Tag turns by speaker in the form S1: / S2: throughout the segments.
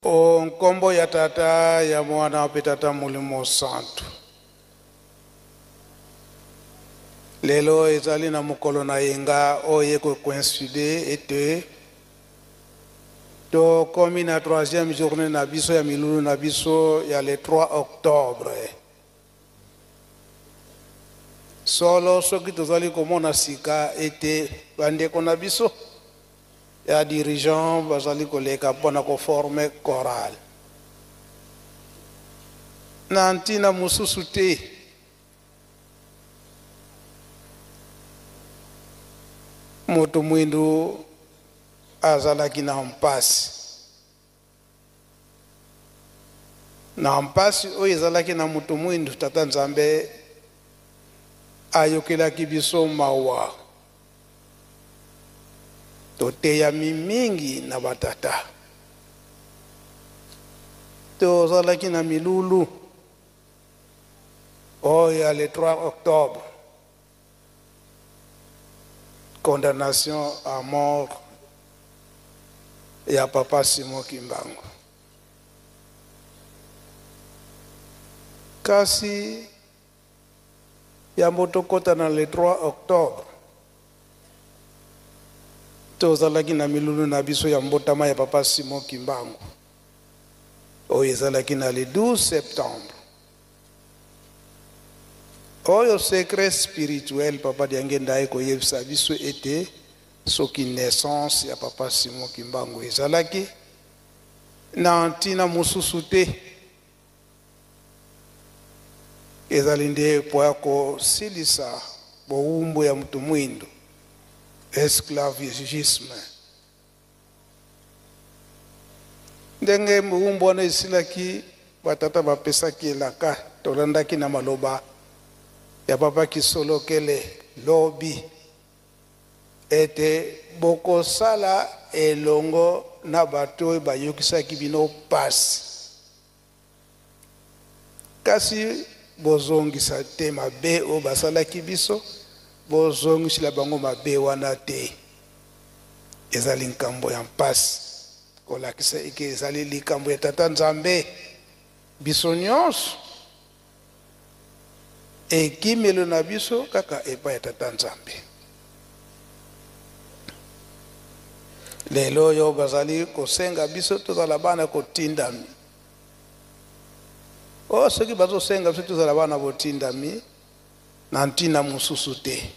S1: O nkombo ya tata ya mwana wa tata mulimo santu. Lelo ezali na mukolo na yenga oye ko coïncide ete to komi na 3e journée na biso ya milulu na biso ya le 3 octobre. Solo soki tozali komona sika ete bandeko na biso ya dirigeant bazali koleka mpona koforme chorale. Na ntina mosusu te moto mwindu azalaki na mpasi. Na mpasi oyo ezalaki na moto mwindu tata Nzambe ayokelaki biso mawa. Toteya mingi na batata. Tozalaki na milulu oyo le 3 octobre. Condamnation à mort ya papa Simon Kimbangu. Kasi ya motokota na le 3 octobre. Tozalaki na milulu na biso ya mbotama ya papa Simon Kimbangu. Oyo ezalaki na le 12 septembre. Oyo secret spirituel papa diangenda eko yebisa biso ete soki naissance ya papa Simon Kimbangu ezalaki na ntina mosusu te. Ezali nde po ya kosilisa bowumbu ya mutu mwindu, esclavagisme. Ndenge bowumbu wana esilaki batata bapesaki elaka tolandaki na maloba ya papa Kisolokele lobi ete bokosala elongo na bato bayokisaki bino pasi. Kasi bozongisa te mabe o basalaki biso, bozongisila bango mabe wana te. Ezali nkambo ya mpasi kolakisa eke ezali likambo ya tata Nzambe biso nyonso ekimelo na biso kaka epa ya tata Nzambe. Lelo yo bazali kosenga biso tozala bana kotindami. O soki bazo senga biso tozala bana botindami na ntina mosusu te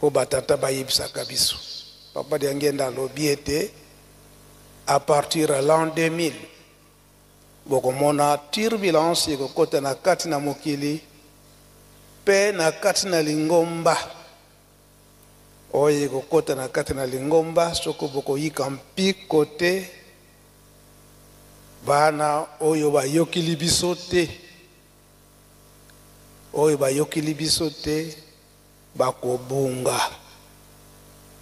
S1: po batata bayebisaka biso. Papa diangenda alobi ete à partir de l'an 2000 bokomona turbulence ekokota na kati na mokili pe na kati na lingomba oyo ekokota na kati na lingomba soko bokoyika mpiko te bana oyo bayokili biso te, oyo bayokili biso te bakobunga.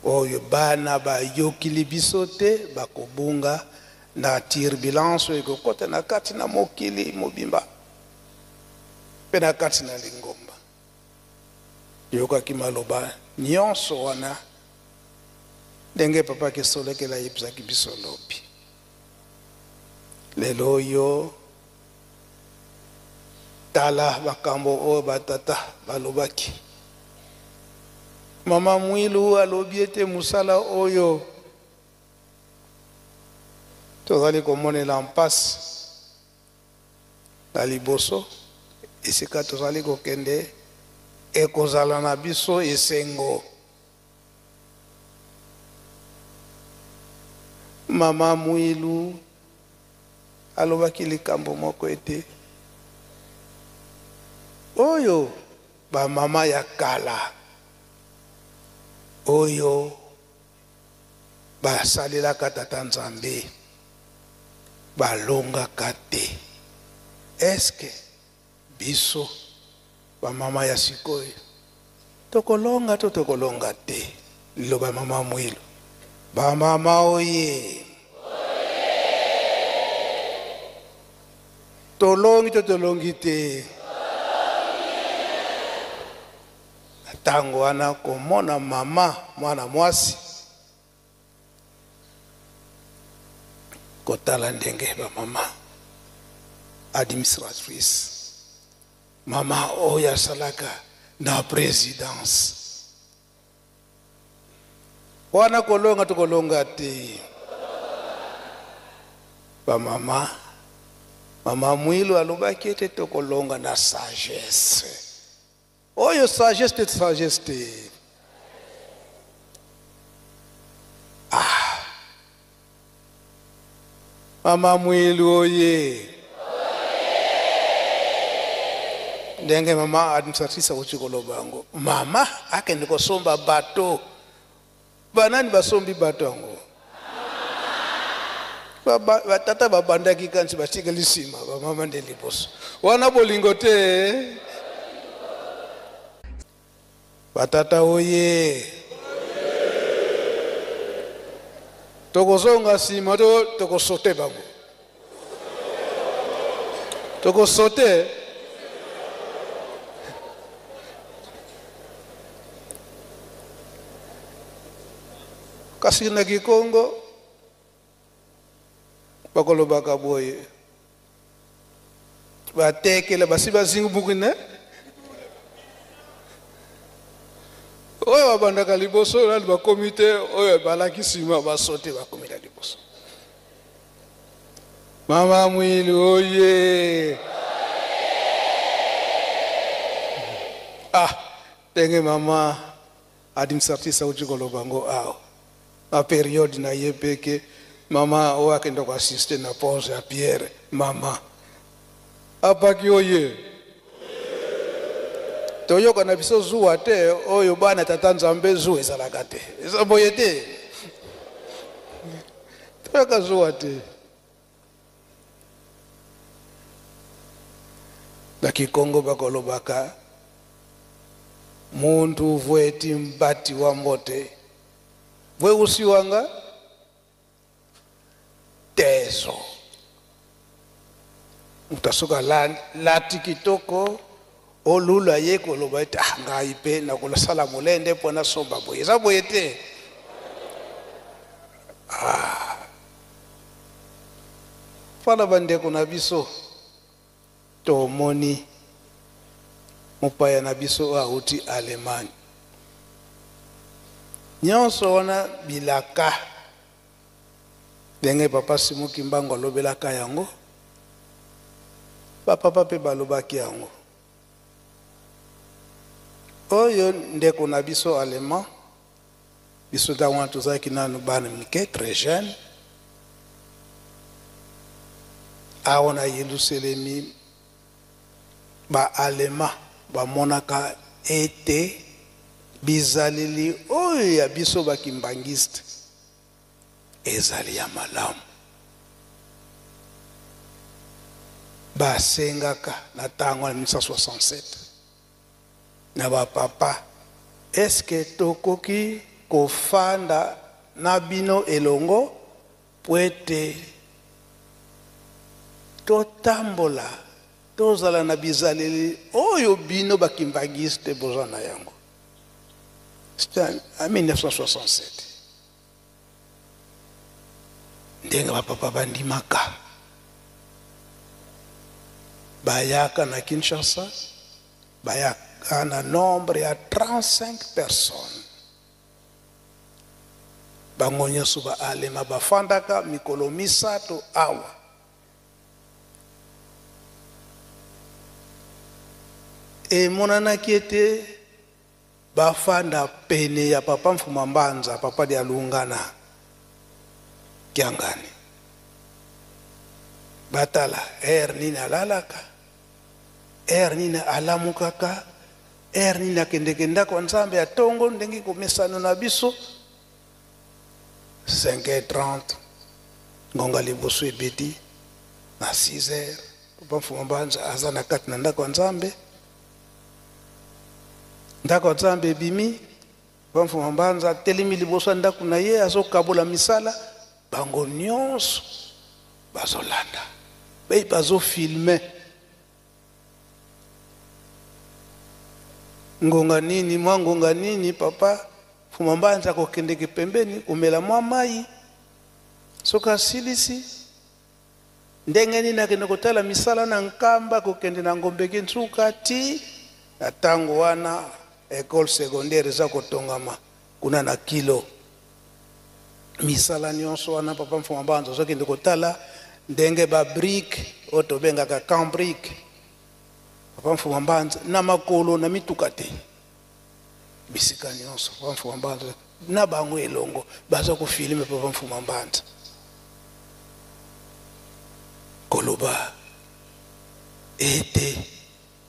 S1: Oyo bana bayokili biso te bakobunga na turbulence ekokota na kati na mokili mobimba pe na kati na lingomba. Yokaki maloba nyonso wana ndenge papa Kisolokele ayebisaki biso lobi. Lelo oyo tala bakambo oyo batata balobaki. Mama Mwilu alobi ete musala oyo tozali komonela mpasi na liboso esika tozali kokende ekozala na biso esengo. Mama Mwilu alobaki likambo moko ete oyo ba mama ya kala oyo basalelaka tata Nzambe balongaka te. Eske biso ba mama ya sikoyo tokolonga to tokolonga te? Liloba Mama Mwilu. Ba mama oye tolongi to tolongi te. Tango wana komona mama mwana mwasi kotala ndenge ba mama administratrice mama oya salaka na présidence wana kolonga tukolonga te ba mama Mwilu alobaki ete tokolonga na sagesse oyo sagesse te sagesse te Mama Mwilu oye ndenge mama administratrice uchikolo bango mama akende kosomba bato banani basombi bato ango batata babandaki kansi batika lisima bamama nde liboso wana bolingo te batata oye tokozonga sima tokosote bango tokosote kasi na Kikongo bakolobaka boye batekele basi bazingu bukine oyo babandaka liboso nali bakomite oyo balakisima basote bakomita liboso Mama Mwilu oye tenge mama administratrice uchikolo bango ao a période na yepeke mama wakenda kwa assiste na pose ya Pierre mama apaki oye toyoka na biso zuwa te oyo bana tata Nzambe zuwa ezalaka te ezaboye te toyoka zuwa te na Kikongo bakolobaka muntu vweti mbati wa mbote vwe usiwanga tezo mutasuka lati kitoko olula yeko loba ita ngaipe na kula sala mulende pona somba boye za boye te fala bande kuna biso to moni mupaya na biso auti Alemani nyonso wana bilaka denge papa Simu Kimbangu alobelaka yango papa pe balobaki yango oyo ndeko na biso Allemand biso da wana tozalaki nanu bana mike très jeune aona Yerusalemi ba Allemand bamonaka ete bizaleli oyo ya biso bakimbangiste ezali ya malamu basengaka na tango na 1967 na bapapa eske tokoki kofanda na bino elongo pwete totambola tozala na bizaleli oyo bino bakimbangiste boza na yango. C'était en 1967. Ndenga bapapa bandimaka bayaka na Kinshasa bayaka na nombre ya 35 personnes bango nyonso ba alema bafandaka mikolo misato awa e monanaki ete bafanda pene ya papa Mfuma Mbanza papa dia Lungana Kiangani batala nini alalaka nini alamukaka nini akendekenda kwa Nzambe atongo ndengi komesano na biso 5h30 ngonga liboso ebeti na 6h papa Mfuma Mbanza azana kati na ndako Nzambe ndako Nzambe bimi papa Mfuma Mbanza telemi liboso ndako na ye azokabola misala bango nyonso bazolanda bei bazo filme ngonga nini mwa ngonga nini papa Mfuma Mbanza kokendeke pembeni umela mwa mai soka silisi ndenge nini akende kotala misala na nkamba kokende na ngombe kintsuka ti na tango wana école secondaire eza kotongama kuna na kilo misala nyonso wana papa mfuma banza ozokende kotala ndenge ba brick oyo tobengaka cambrique papa mfuma banza na makolo na mituka te bisika nyonso papa mfuma banza na bango elongo baza kofilme papa mfuma banza koloba ete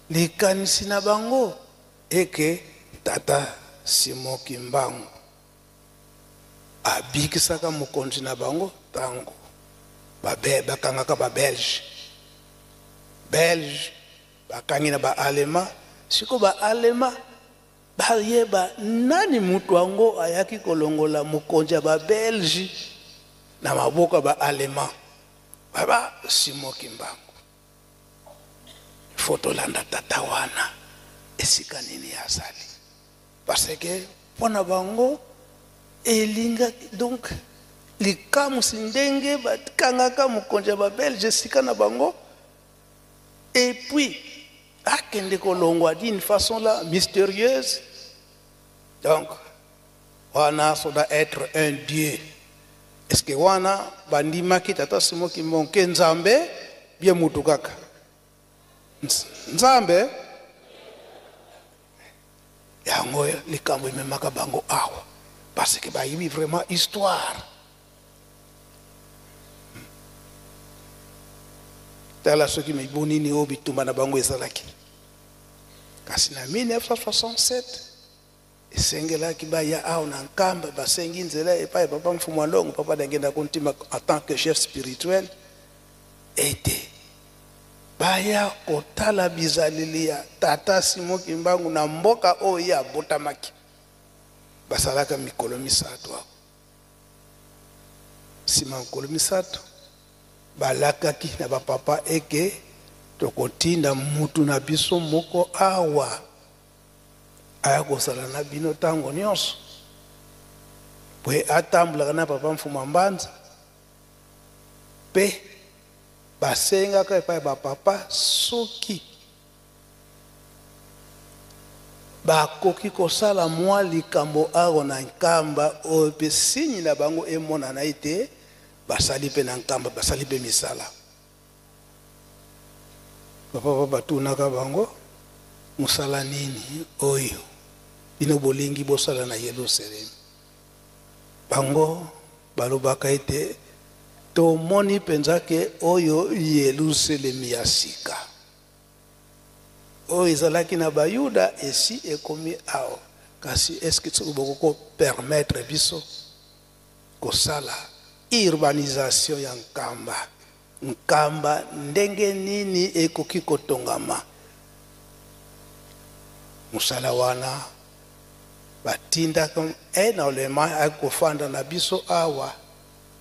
S1: likanisi na bango eke tata Simon Kimbangu abikisaka mokonzi na bango tango bakangaka ba Belge bakangi na ba Allemand siko ba Allemand bayeba nani mutu wango ayaki kolongola mokonzi ya ba Belge na maboka ba Allemand baba Simon Kimbangu foto landa tata wana esika nini azali parce que pona bango elinga donc likamu sindenge batkangaka mokonzi ya ba Belge esika na bango et puis akende kolongwa d'une façon là mystérieuse donc wana ça doit être un dieu. Est-ce que wana bandimaki tata Simon Kimbangu ke nzambe bien mutu kaka nzambe yango likambo imemaka bango awa parce que bayibi vraiment histoire tala soki mibonini oyo bitumba na bango ezalaki kasi na 1967 esengelaki baya awa na nkamba basengi nzela epai papa mfumu ndongo papa dangenda kontima en tant que chef spirituel ete baya kotala bizaleli ya tata Simon Kimbangu na mboka oyo ya botamaki basalaka mikolo misato ako sima mikolo misato balakaki na bapapa eke tokotinda mutu na biso moko awa aya kosala na bino tango nyonso pwe atambulaka na papa mfuma mbanza pe basengaka epai bapapa soki bakoki kosala mwa likambo awa na nkamba oyo mpe sinyi na bango emonana ete basali mpe na nkamba basali mpe misala bapapa batunaka bango mosala nini oyo bino bolingi bosala na Yerusalemi bango balobaka ete tomoni penza ke oyo Yerusalemi ya sika oyo ezalaki na bayuda esi ekomi awa kasi eske bokoko permettre biso kosala urbanisation ya nkamba ndenge nini ekoki kotongama musala wana batindaka énormément akofanda na biso awa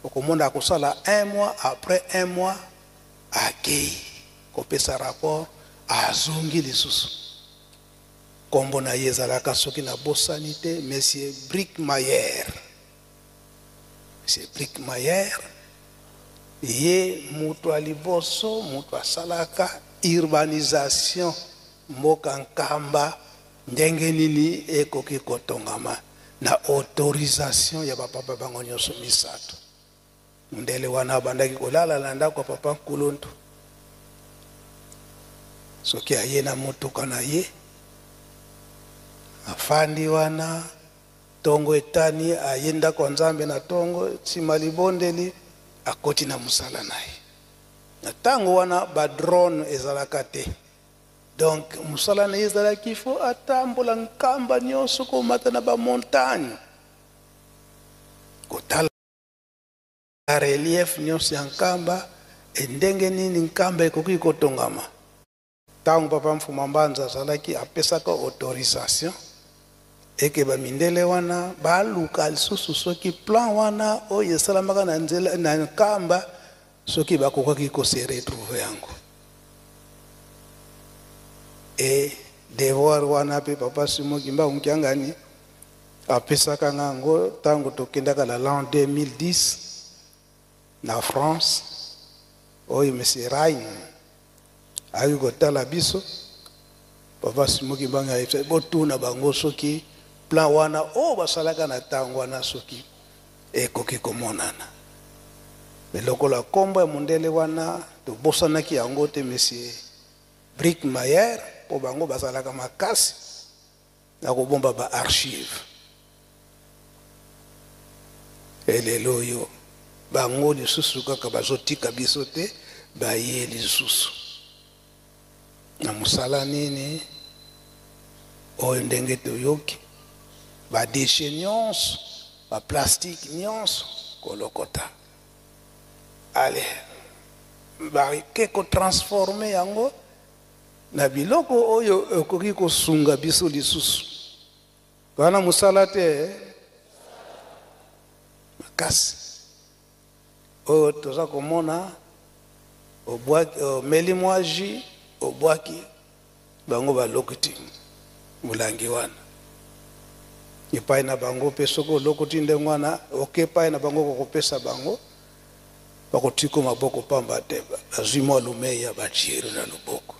S1: okomona akosala 1 mois après 1 mois akei kopesa rapport azongi lisusu kombo na ye ezalaka soki na bosani te monsieur Brickmayer ye mutu aliboso mutu asalaka urbanisation mboka nkamba ndenge nini ekoki kotongama na autorisation ya bapapa bango nyonso misato ndele wana bandaki kolala na ndako papa Kuluntu soki aye na motuka na ye afandi wana tongo etani aye ndako nzambe na tongo nsima libondeli akoti na musala na ye na tango wana ba drone ezalaka te donc musala na ye ezalaki fo atambola nkamba nyonso komata na ba montagne kotala relief nyonso ya nkamba endenge nini nkamba ekoki kotongama tango papa mfuma mbanza azalaki apesaka autorisation eke bamindele wana baluka lisusu soki plan wana oyo esalamaka na nzela na nkamba soki bakokaki kose retrouve yango e devoir wana pe papa Simon Kimbangu mkiangani apesaka ngango tango tokendaka la l'an 2010 na France oyo monsieur Rain ayi kotala biso papa simoki mbanga yebisa botuna bango soki plan wana o basalaka na ntango wana soki ekoki komonana me lokola kombo ya mondele wana tobosanaki yango te monsieur Brick Mayer po bango bazalaka makasi na kobomba ba archive elelo oyo bango lisusu kaka bazotika biso te baye lisusu na musala nini oyo ndenge toyoki badeshe nyonso baplastike nyonso kolokota ale bake kotransforme yango na biloko oyo ekoki kosunga biso lisusu wana musala te makasi oyo toza komona omeli mwa jus obwaki bango balokoti mulangi wana epai na bango mpe soki olokoti ndenge wana oke epai na bango kokopesa bango bakotika maboko pamba te bazwi mwa lumeya batiere na loboko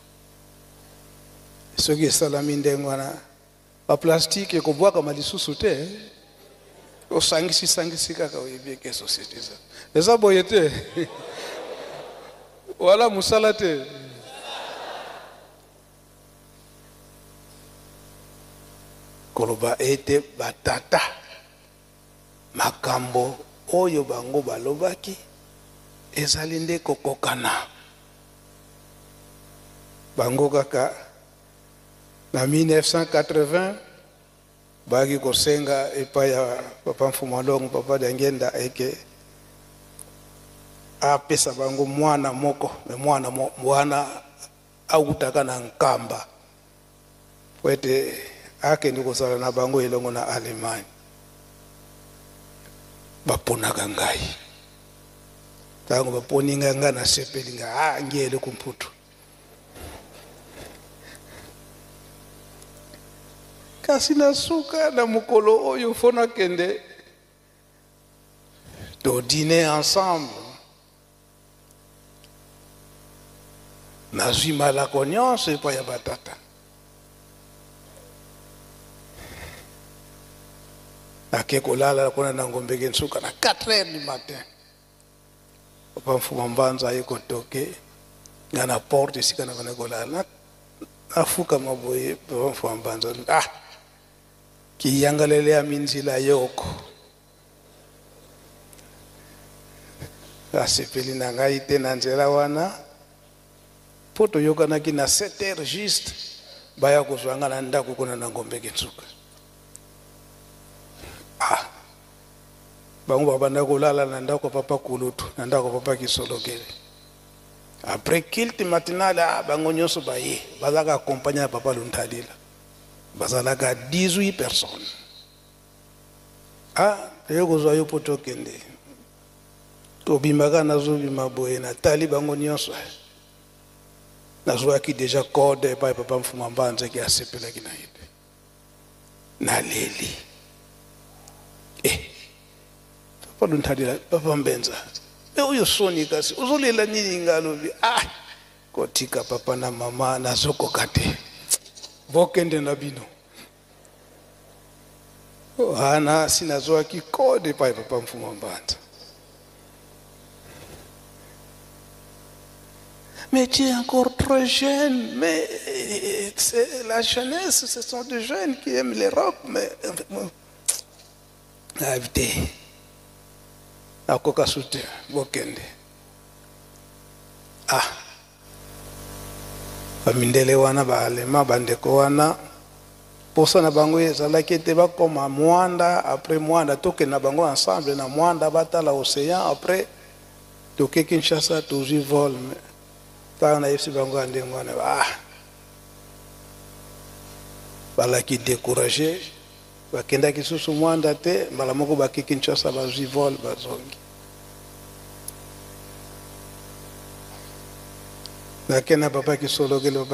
S1: soki esalami ndenge wana baplastike ekobwakama lisusu te osangisi kaka oyebi eke société eza boye te wala musala te koloba ete batata makambo oyo bango balobaki ezali nde kokokana bango kaka na 1980 baki kosenga epai ya papa Mfumalongo papa Diangenda eke apesa bango mwana moko mwana autaka na nkamba wete akende kozala na bango elongo na Allemagne baponaka ngai tango baponinga nga na sepelinga ngele kumputu kasi nasuka na mukolo oyo fona kende to dîner ensemble nazwi malako nyonso epai ya batata ake kolala kona na ngombeke nsuka na 4h du matin papa Mfumambanza aye kotoke nga na porte esika na bana kolala nafuka maboye papa Mfumambanza kiyangalele ya minzila yoko asepeli na ngai te na nzela wana po toyokanaki na 7h juste baya kozwanga na ndako kuna na ngombeke nsuka bango babanda kolala na ndako papa Kulutu na ndako papa Kisolokele après kilte matinale bango nyonso baye bazaka accompagner na papa Luntalila bazalaka 18 personnes teyo kozwa yo po tokende tobimaka nazobima boye natali bango nyonso nazwaki deja code epai papa Mfumambanza eke asepelaki na ye naleli papa Luntalila papa Mbenza oyo soni kasi uzolela nini ngalobi kotika papa na mama nazokoka te bokende na bino wana sinazwaki code epai papa Mfumambanza mais tu es encore trop jeune, mais c'est la jeunesse, ce sont des jeunes qui aiment les rock, mais évitez. Akoka soute, bokende. Bamindele wana ba alema bandeko wana posa na bango ezalaki ete bakoma mwanda après mwanda toke na bango ensemble na mwanda batala océan après toke Kinshasa tozwi vol tana yesi bango ndenge wana balaki découragé bakendaki susu mwanda te mbala moko baki Kinshasa bazwi vol bazongi nakena papa Kisolokele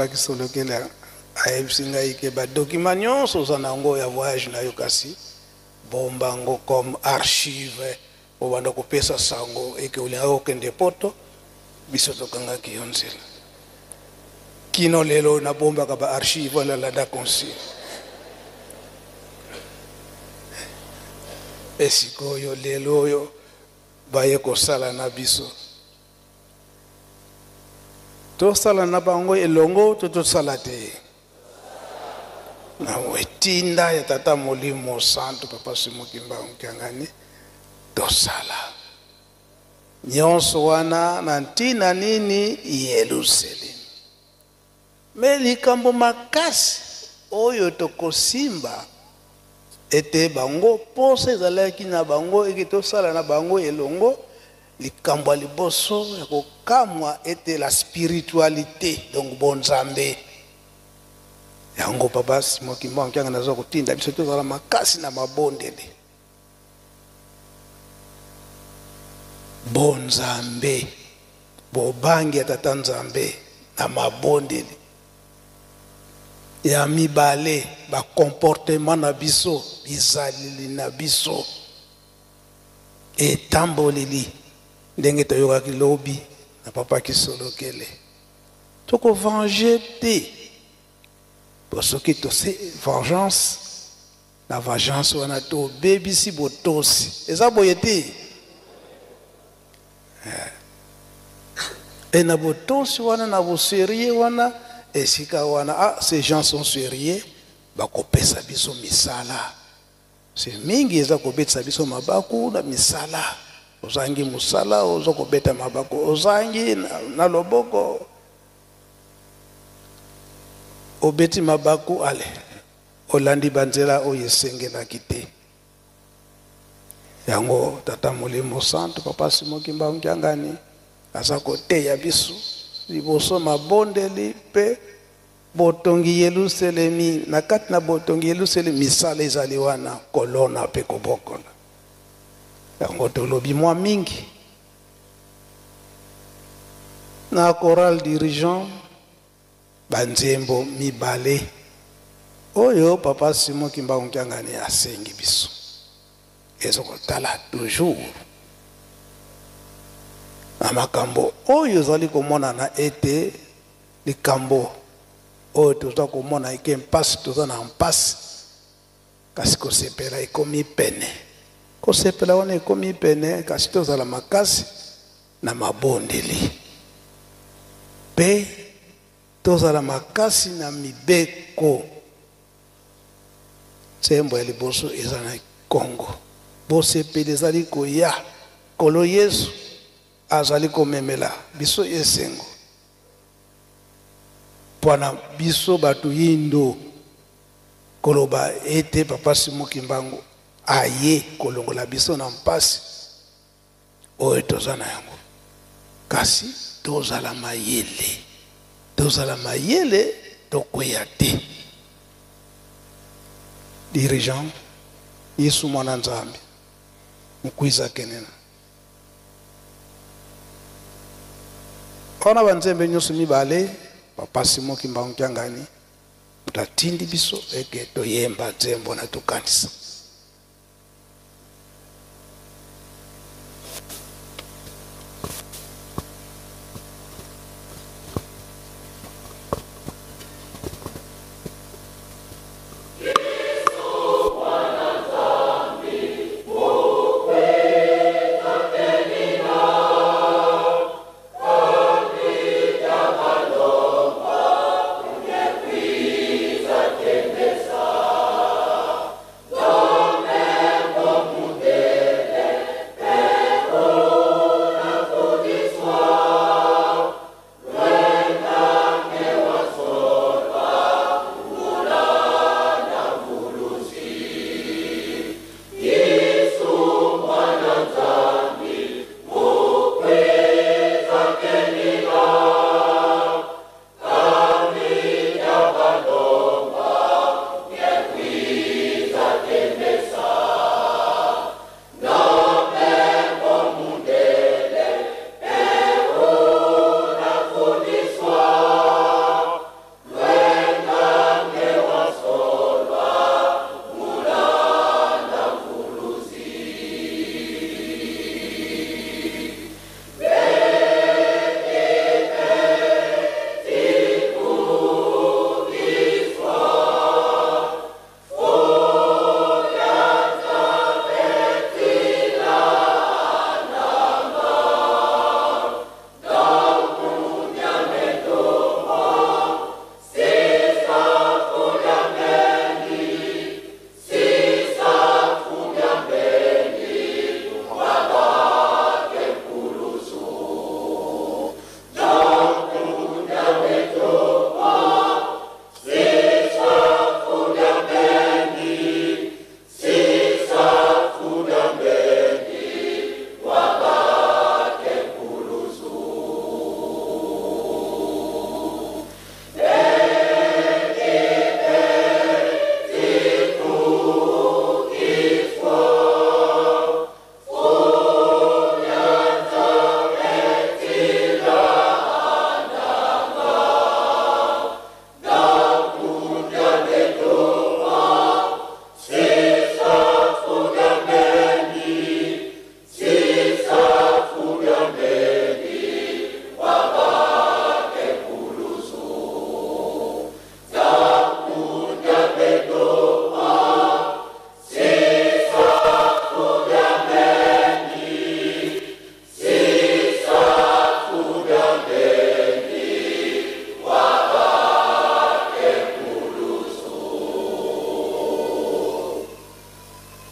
S1: ayebisi ike ba document nyonso oza nango ya voyage na yo kasi bomba ngo comme archive obanda kopesa sango eke olinga okende poto biso tokanga kiyonzela kino lelo na bomba ka ba archive wala la da konsi esikoyo lelo yo baye kosala na biso tosala na bango elongo tosala te na wetinda ya tata molimo santo papa simukimba unkangani tosala nyonso wana na ntina nini Yerusalemu me likambo makasi oyo tokosimba ete bango pose ezalaki na bango eke tosala na bango elongo likambo ya liboso ya kokamwa ete la spiritualité donc bonzambe yango papa simokimba nkianga nazo kotinda biso tozala makasi na mabondele bonzambe bobangi ya tata nzambe na mabondele ya mibale ba comportement na biso bizalili na biso etamboleli ndenge toyokaki lobi na papa kisolokele toko venger te soki tose vengeance na vengeance wana tobebisi botosi eza boye te et na botosi wana na boserie wana esika wana ces gens sont sérieux bakopesa biso misala c'est mingi eza kobetisa biso mabaku na misala ozangi musala ozokobeta mabaku ozangi na loboko obeti mabaku ale olandi banzela oyo esengelaki te yango tata molimo santo papa simokimba nkiangani aza koteya biso liboso mabondeli mpe botongi Yerusalemi na kati na botongi Yerusalemi misala ezali wana kolona mpe kobokola yango tolobi mwa mingi na choral dirigeant banzembo mibale oyo papa simokimba nkiangani asengi biso ezokotala toujours na makambo oyo ezali komonana ete likambo oyo toza komona eke mpasi toza na mpasi kasi kosepela ekomi pene kosepela wana ekomi pene kasi tozala makasi na mabondeli mpe tozala makasi na mibeko nsembo ya liboso eza na Kongo bosepeli ezali koya kolo Yesu azali komemela biso esengo pwana biso batu yindo koloba ete papa simokimbangu aye kolongola biso na mpasi oyo toza na yango kasi tozala mayele tokoya te dirigeant Yesu mwana nzambe mukwiza kenena kona banzembe nyonso mibale papa simokimba nkiangani mutatindi biso eke toyemba nzembo na tokanisa
S2: Oh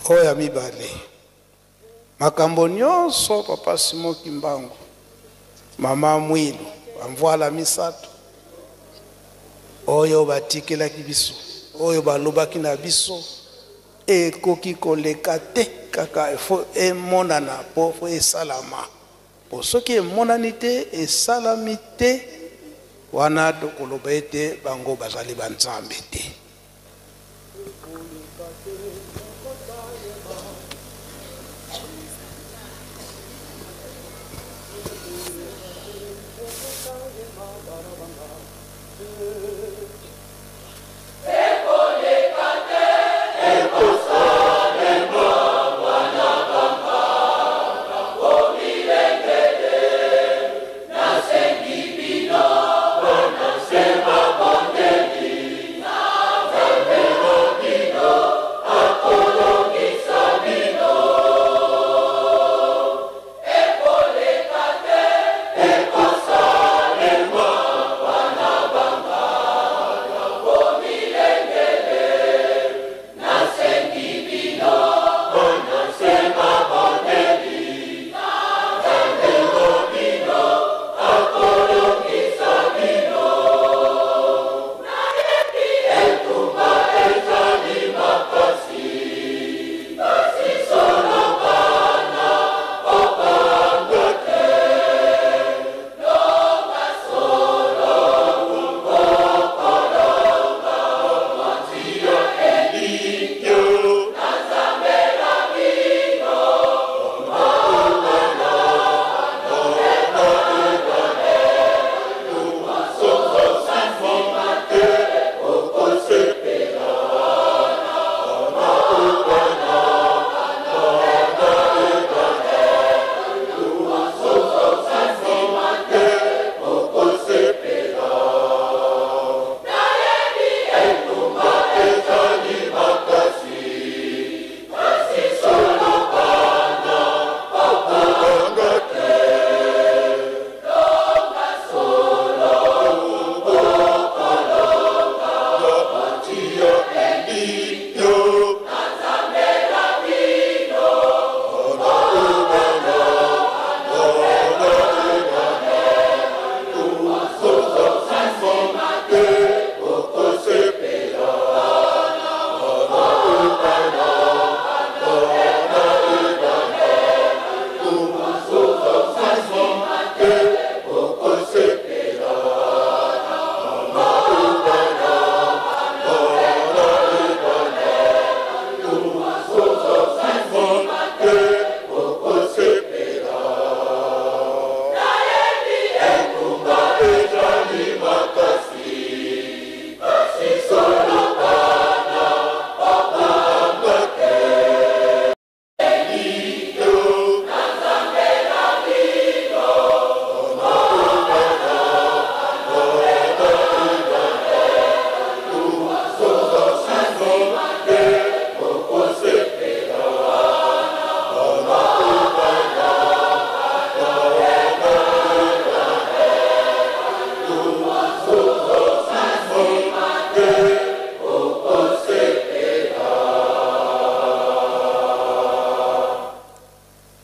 S1: oya mibale makambo nyonso papa Simon Kimbangu mama Mwilu bamvoala misato oyo batikelaki biso oyo balobaki na biso ekoki koleka te kaka efo emonana po fo esalama po soki emonani te esalami te wana tokoloba ete bango bazali banzambe te.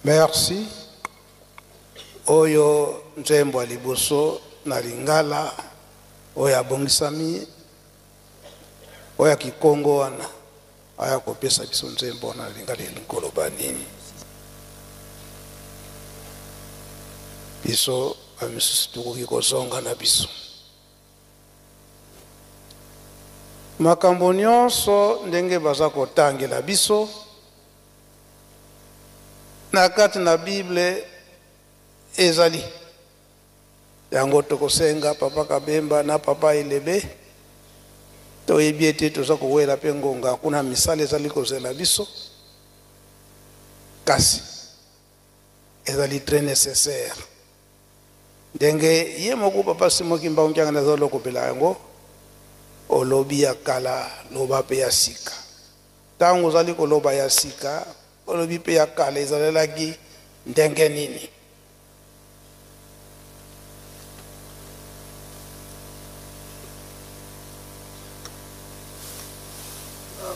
S1: Merci. Oyo nzembo liboso na lingala oya bongisami oya kikongo wana aya kopesa biso nzembo na lingala nkoloba nini biso amisusu tukoki kozonga na biso makambo nyonso ndenge baza kotangela biso na kati na Bible ezali yango tokosenga papa Kabemba na papa Elebe toyebi ete toza kowela pe ngonga kuna misala ezali kozela biso kasi ezali très nécessaire ndenge ye moko papa Simon Kimbangu kyanga na zolo kopela yango olobi ya kala loba pe ya sika tango zali koloba ya sika olobi pe ya kala ezalelaki ndenge nini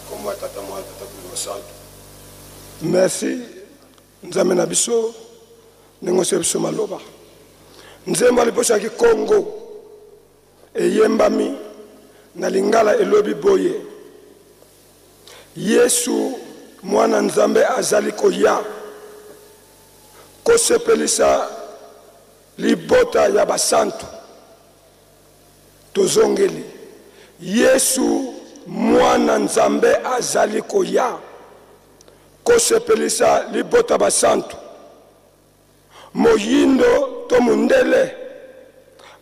S2: Como tata mwa tata kuno santo Merci. Nzambe na biso nengose biso maloba. Nzemba liposa ki Congo eyembami na lingala elobi boye. Yesu mwana Nzambe azali koya kosepelisa libota ya basantu tozongeli. Yesu mwana Nzambe azali koya kosepelisa libota basantu moyindo to mundele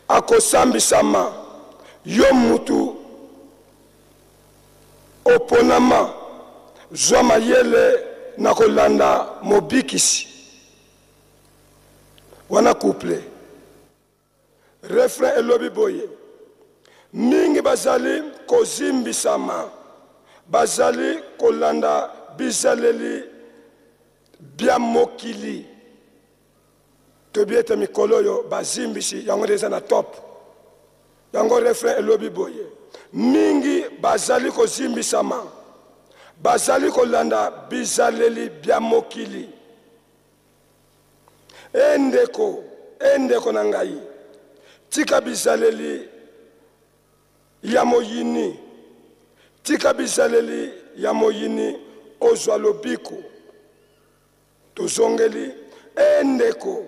S2: akosambisama yo mutu oponama zwa mayele na kolanda mobikisi wana couple refrain elobi boye mingi bazali kozimbisama bazali kolanda bizaleli bia mokili tobieta mikolo yo bazimbisi yango deza na top yango refrain elobi boye mingi bazali kozimbisama bazali kolanda bizaleli bia mokili endeko na ngai tika bizaleli ya moyini tika bizaleli ya moyini ozwa lobiko tozongeli endeko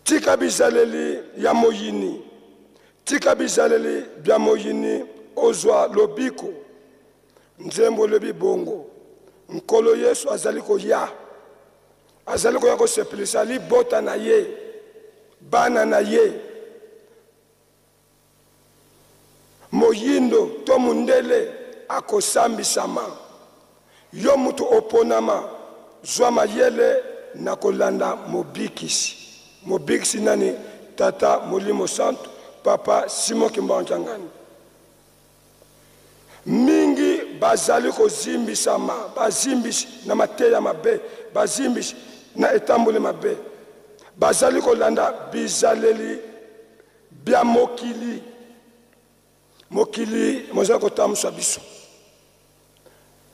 S2: tika bizaleli ya moyini tika bizaleli bya moyini ozwa lobiko nzembo lebi bongo nkolo Yesu azali koya kosepelisa libota na ye bana na ye moyindo to mundele akosambisama yo mutu oponama zwa mayele na kolanda mobikisi nani tata Molimo Santo papa Simon Kimbanchangani mingi bazali kozimbisama bazimbisi na mateya mabe bazimbisi na etambule mabe bazali kolanda bizaleli bia mokili mozali kotambusa biso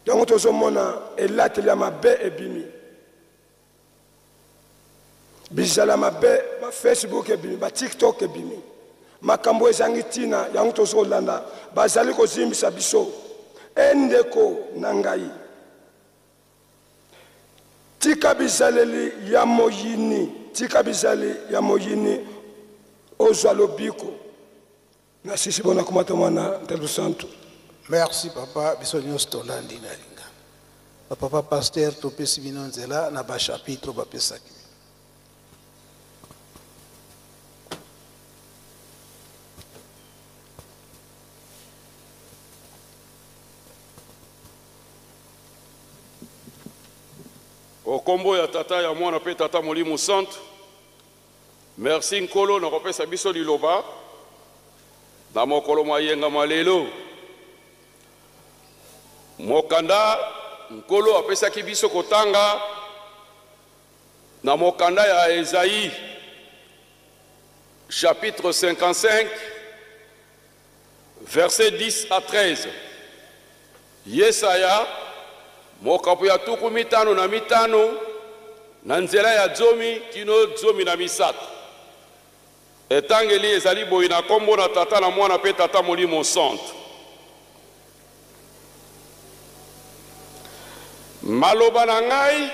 S2: yango tozomona elateli ya mabe ebimi bizala mabe ba Facebook ebimi ba TikTok ebimi makambo ezangi tina yango tozolanda bazali kozimbisa biso endeko na ngai tika bizaleli ya moyini ozwa lobiko na sisi bona kumata mwana Ntelu Santu.
S1: Merci papa biso nyonso tolandi na linga papa pasteur topesi bino nzela na ba chapitre bapesaki.
S3: Au combo ya tata ya mwana pe tata Molimo Santo. Merci nkolo na kopesa biso liloba na mokolo mayenga malelo. Mokanda nkolo apesaki biso kotanga na mokanda ya Esaïe chapitre 55 verset 10 à 13. Yesaya mokapu ya tuku mitano na mitano na nzela ya zomi kino zomi na misato. Etangeli ezali boyi na kombo na tata na mwana pe tata Molimo Santo. Maloba na ngai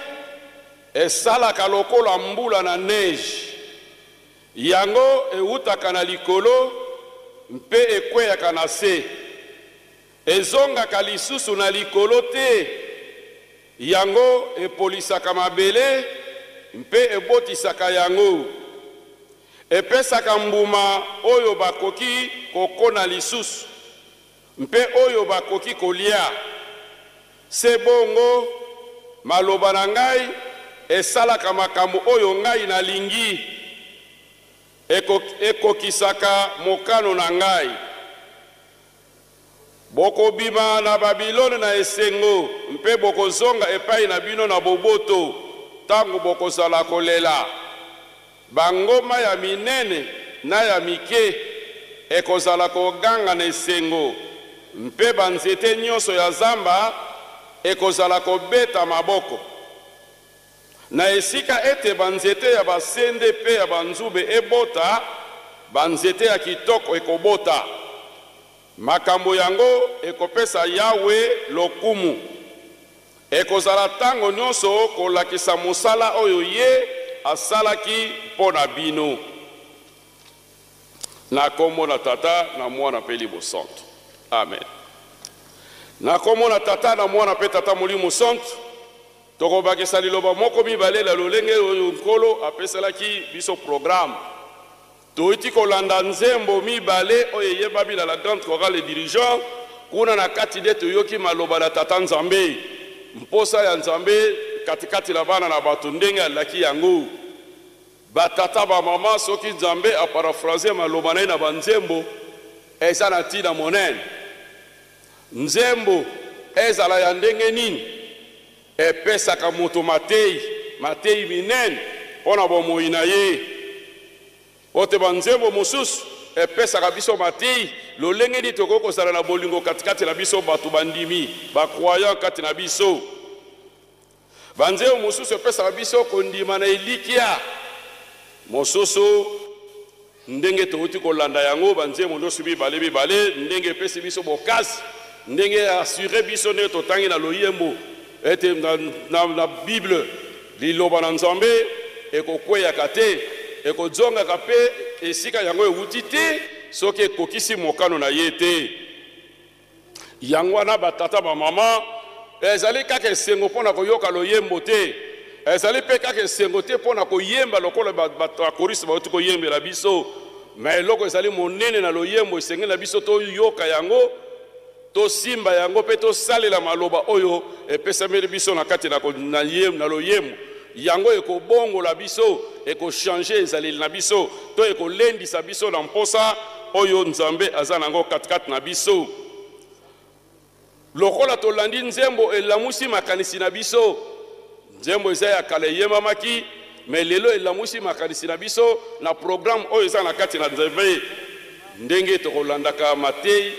S3: esalaka lokola mbula na neige yango eutaka na likolo mpe ekweyaka na se ezongaka lisusu na likolo te yango epolisaka mabele mpe ebotisaka yango epesaka mbuma oyo bakoki kokona lisusu mpe oyo bakoki kolia se bongo maloba na ngai esalaka makambo oyo ngai nalingi ekokisaka mokano na ngai bokobima na Babilone na esengo mpe bokozonga epai na bino na boboto tango bokozala kolela bangoma ya minene na ya mike ekozala koganga na esengo mpe banzete nyonso ya zamba ekozala kobeta maboko na esika ete banzete ya basende pe ya banzube ebota banzete ya kitoko ekobota makambo yango ekopesa Yawe lokumu ekozala tango nyonso kolakisa mosala oyo ye asalaki mpo na bino na kombo na Tata na Mwana pe Molimo Santu amen. Na kombo na Tata na Mwana pe Tata Molimo Santu tokobakisa liloba moko mibale la lolenge oyo nkolo apeselaki biso programme toiti kolanda nzembo mibale oyo yebabi na la grande chorale et dirigeant kuna na kati de toyoki maloba na Tata Nzambe mposa ya Nzambe katikati la bana na bato ndenge alaki yango batata ba mama soki Nzambe a paraphrase maloba na banzembo eza na tina monene nzembo ezala ya ndenge nini epesaka moto matei minene mpona bomoi na ye ote banzembo mosusu epesaka biso matei lolenge nini tokoki kozala na bolingo katikati na biso bato bandimi bakroyant kati na biso banzembo mosusu epesaka biso kondima na elikia mosusu ndenge touti kolanda yango banzembo nyonso mibale ndenge epesi biso bokasi ndenge assuré biso nde totangi na loyembo ete na Bible liloba na Nzambe ekokweyaka te ekozongaka pe esika yango ewuti te soki ekokisi mokano na ye te yango wana batata bamama ezali kaka esengo mpona koyoka loyembo te ezali mpe kaka esengo te mpona koyemba lokola bato ya korisi bauti koyembela biso me eloko ezali monene na loyembo esengeli na biso toyoka yango tosimba yango pe tosalela maloba oyo epesameli biso na kati na loyembo yango ekobongola biso ekochange ezaleli na biso to ekolendisa biso na mposa oyo Nzambe aza nango katikati na biso lokola tolandi nzembo elamusi makanisi na biso nzembo eza ya kala eyembamaki me lelo elamusi makanisi na biso na programme oyo eza na kati na Nzambe ndenge tokolandaka Matei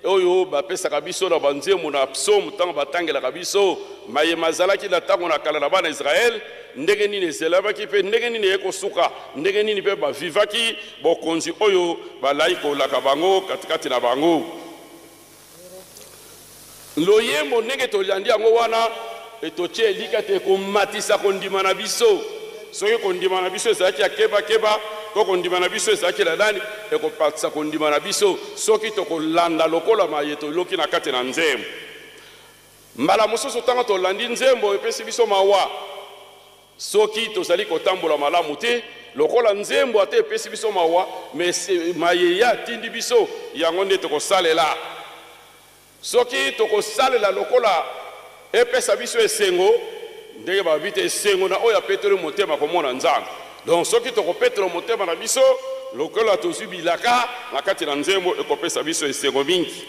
S3: oyo bapesaka biso na banzembo na psaume ntango batangelaka biso mayema azalaki na ntango na kala na bana Israel ndenge nini ezelabaki mpe ndenge nini ekosuka ndenge nini mpe bavivaki bokonzi oyo balai kolaka bango katikati na bango loyembo ndenge tolandi yango wana etotie elika te komatisa kondima na biso soki kondima na biso ezalaki ya kebakeba to kondima na biso ezalaki na nani ekopatisa kondima na biso soki tokolanda lokola mayeto loki na kati na nzembo mbala mosusu ntango tolandi nzembo epesi biso mawa soki tozali kotambola malamu te lokola nzembo ate epesi biso mawa me mayeya atindi biso yango nde tokosalela soki tokosalela lokola epesa biso esengo ndenge babi te esengo na oyo apeteli motema komona Nzambe donc soki tokopetela motema na biso lokola tozwi bilaka na kati na nzembo ekopesa biso esengo mingi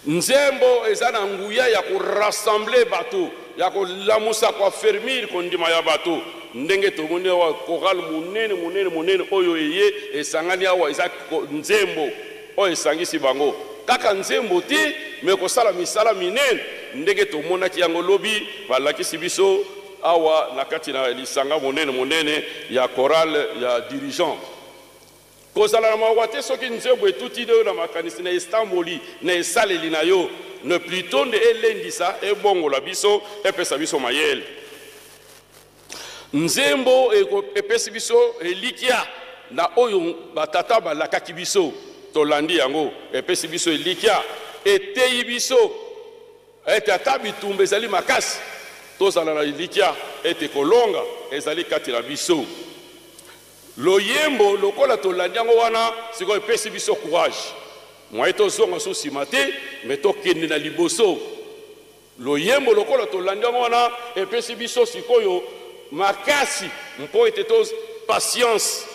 S3: nzembo eza na nguya ya korassemble bato ya kolamusa koaffermir kondima ya bato ndenge tomoni awa chorale monene oyo eye esangani awa eza nzembo oyo esangisi bango kaka nzembo te me kosala misala minene ndenge tomonaki yango lobi balakisi biso awa na kati na lisanga monene ya chorale ya dirigeant kozala na mawa te soki nzembo etuti oyo na makanisi na estamboli na esaleli na yo ne plutôt nde elendisa ebongola biso epesa biso mayele nzembo epesi biso elikia na oyo batata balakaki biso tolandi yango epesi biso elikia eteyi biso ete ata bitumba ezali makasi tozala na elikia ete kolonga ezali kati na biso loyembo lokola tolandi yango wana sikoyo epesi biso courage mwaye tozonga so nsima te me tokende na liboso loyembo lokola tolandi yango wana epesi biso sikoyo makasi mpo ete patience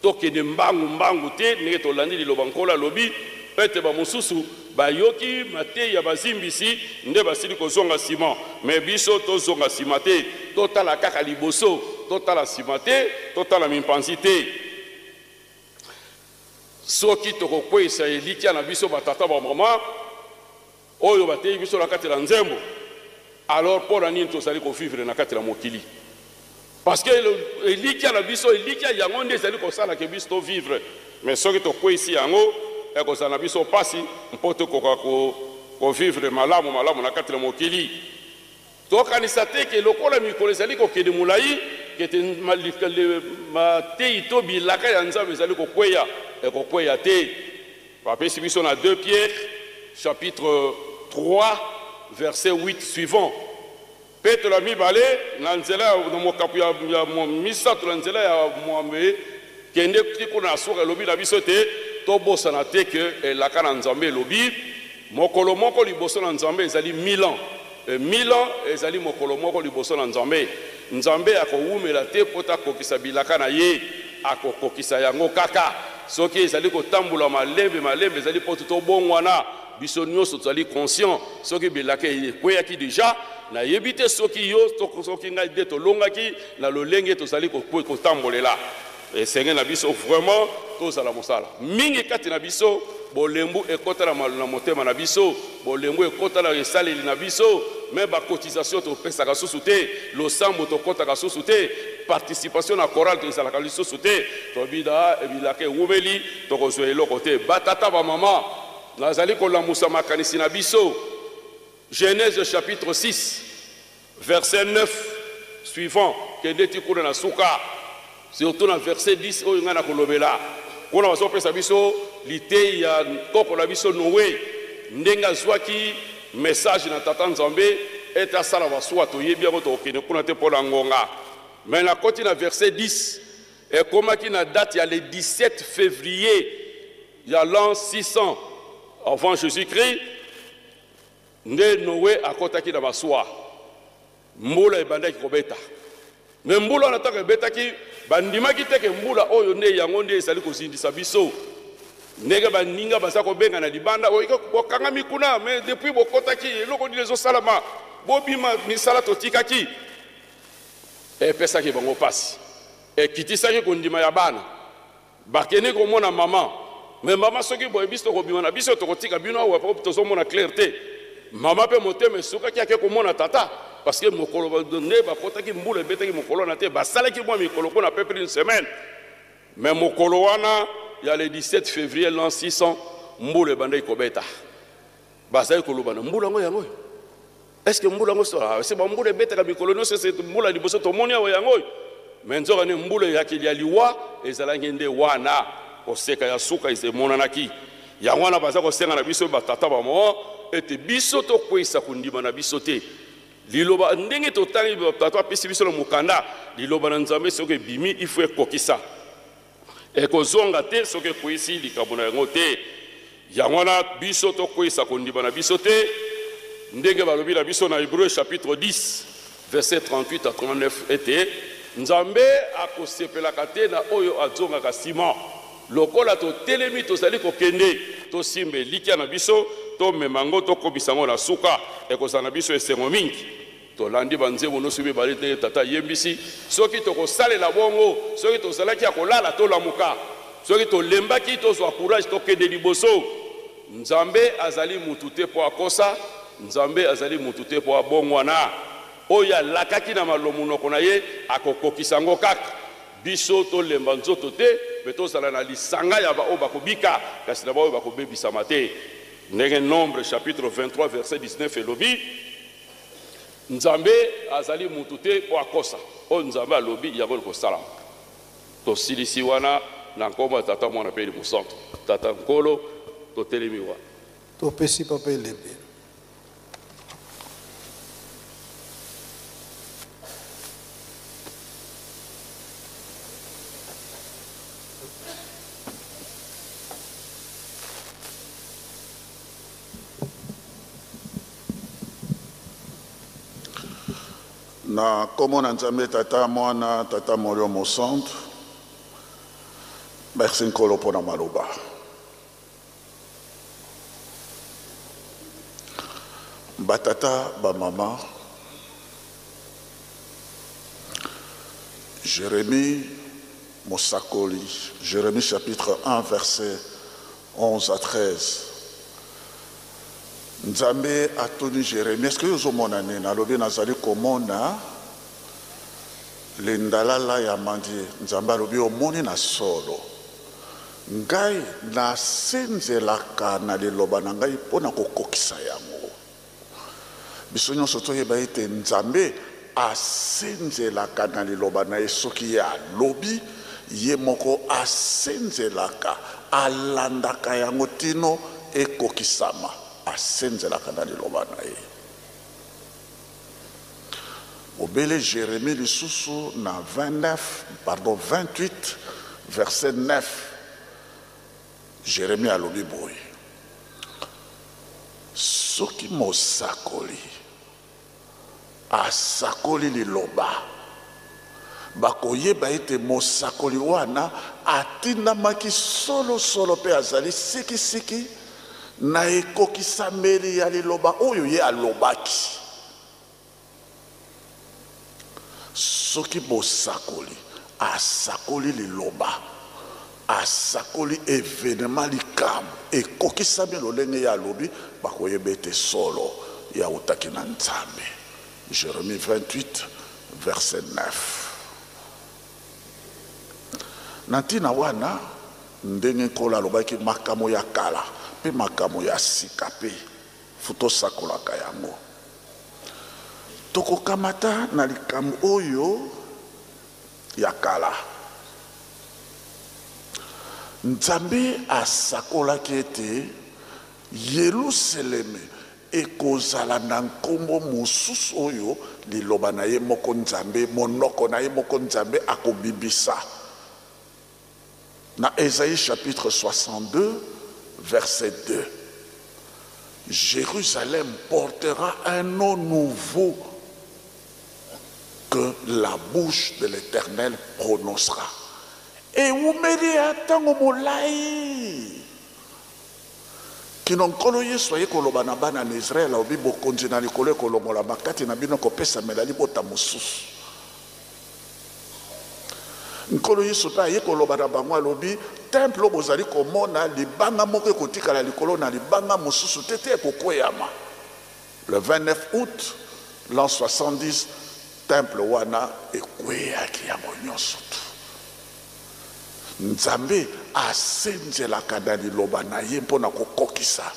S3: tokende mbangu te ndenge tolandi liloba nkolo alobi ete bamosusu bayoki mateyi ya bazimbisi nde basili kozonga nsima me biso tozonga nsima te totala kaka liboso totala nsima te totala mimpanzi te soki tokokweyisa elikia na biso batata bamama oyo batei biso na kati la nzembo alors pour la nini tozali vivre na kati la mokili parce que elikia na biso elikia yango nde ezali kosala ke biso to vivre mais soki tokwesi yango ekozala na biso pasi mpo tokoka kovivre malamu na kati la mokili tokanisa te ke lokola mikolo ezali kokende molai kete matei to bilaka ya nzambe ezali kokweya te bapesi biso na 2 Pierre chapitre 3 verset 8 suivant Petro la mibale na nzela na mokapu ya misato na nzela ya mwambe kende kuna suka lobi na biso te tobosana te ke elaka na nzambe lobi mokolo moko liboso na nzambe ezali 1000 ans 1000 ans ezali mokolo moko liboso na nzambe akowumela te pota kokisa bilaka na ye akokokisa yango kaka soki ezali kotambola malembe ezali poto tobongwana biso nyonso tozali conscient soki bilaka ekweyaki deja na yebi te soki yo soki ngai de tolongaki na lolenge tozali kotambolela esenge na biso vraiment tozala mosala mingi kati na biso bolembu ekotala na motema na biso bolembu ekotala esaleli na biso me bacotisation topesaka susu te losambo tokotaka susu te participation na chorale tozalaka lisusu te tobida ebilaka ewumeli tokozwa eloko te batata bamama nazali kolamusa makanisi na biso Genèse chapitre 6 verset 9 suivant kende ti kuna na suka surtout na verset 10 oyo nga na kolobela kuna bazopesa biso litei ya koko na biso Noé ndenge azwaki message na tata nzambe ete asala basuwa toyebi yango tokende kuna te mpo na ngonga mais na koti na verset 10 ekomaki na date ya le 17 février ya l'an 600 avant Jésus-Christ nde Noé akotaki na basuwa mbula ebandaki kobeta mais mbula na taka ebetaki bandimaki teke mbula oyo nde yango nde ezali kozindisa biso ndenge baninga baza kobenga na libanda oyo bokanga mikuna mais depuis bokotaki eloko nini ezosalama bobima misala totikaki epesaki bango pasi ekitisaki kondima ya bana bakende komona mama mais mama soki boye biso tokobima na biso tokotika bino awa po tozomona clair te mama pe motema esukaki ake komona tata parce que mokolo nde bakotaki mbula ebetaki mokolo na te basalaki mwa mikolo mpona peu près une semaine mais mokolo wana ya le 17 février l'an 600 mbula ebandaki kobeta bazali koloba na mbula yango est-ce que mbula yango c'est mbula ebetaka mikolo nyonso ese mbula liboso tomoni awa yango mais nzoka ne mbula yakeli ya liwa ezalaki nde wana koseka ya suka emonanaki yango wana baza kosenga na biso batata bamo ete biso tokwesa kondima na biso te liloba ndenge totali batata apesi biso na mokanda liloba na nzambe soki ebimi ifo ekokisa ekozonga te soki ekwesi likambo na yango te yango wana biso tokwesa kondima na biso te ndenge balobi na biso na Hébreu chapitre 10 verset 38 à 39 ete nzambe akosepelaka te na oyo azongaka nsima lokola totelemi tozali kokende tosimba elikia na biso tomema yango tokobisa yango na suka ekozala na biso esengo mingi tolandi banzembo nyonso mibale te tata yembisi soki tokosalela bongo soki tozalaki ya kolala tolamuka soki tolembaki tozwa courage tokende liboso nzambe azali mutu te mpo akosa nzambe azali mutu te mpo abongwana oyo alakaki na malomunoko na ye akokokisa yango kaka biso tolemba nzoto te me tozala na lisanga ya baoyo bakobika kasi na baoyo bakobebisama te ndenge Nombre chapitre 23 verset 19 elobi nzambe azali mutu te mpo akosa oyo nzambe alobi yango ekosalama tosilisi wana na nkombo ya tata mwana mpe mosantu tata nkolo totelemi wana
S1: topesi papa elembe
S4: na kombo na nzambe tata mwana tata molio mosantu merci nkolo mpona maloba batata bamama Jérémie mosakoli Jérémie chapitre 1 verset 11 à 13 Nzambe atoni Jérémie. Est-ce que vous avez vu nalobi nazali komona lendalala ya mandi Nzambe alobi omoni na solo. Ngai nasenzelaka na liloba na ngai mpona kokokisa yango. Biso nyonso toyeba ete Nzambe asenzelaka na liloba na ye soki ye alobi ye moko asenzelaka alandaka yango tino ekokisama. Asenzelaka na liloba na ye. Obele Jérémie lisusu na 28 verset 9. Jérémie alobi boye. Soki mosakoli asakoli liloba bakoyeba ete mosakoli wana atindamaki solo pe azali siki na ekokisameli ya liloba oyo ye alobaki. Soki mosakoli asakoli liloba asakoli événement likambo ekokisami lolenge ya lobi bakoyeba ete solo ya utaki na Nzambe. Jérémie 28 verset 9. Nantina wana ndenge Nkolo alobaki makambo ya kala pe makambo ya sika pe futo sakolaka yango. Tokokamata na likambo oyo ya kala. Nzambe asakolaki ete Yerusaleme ekozala na nkombo mosusu oyo liloba na ye moko Nzambe monoko na ye moko Nzambe akobibisa. Na Ésaïe chapitre 62 verset 2. Jérusalem portera un nom nouveau que la bouche de l'Éternel prononcera. Et umeli atango molai kino nkolo Yesu aye koloba na bana na Israel obi bokonzi na likolo kolongola bakati na bino kopesa melali bota mosusu. Nkolo Yesu pa aye koloba na bango alobi temple bozali komona libanga moko ekotikala likolo na libanga mosusu tete ekokweyama. Le 29 août l'an 70 temple wana ekweyaki yango nyonso. Nzambe asenzelaka na liloba na ye mpona kokokisa.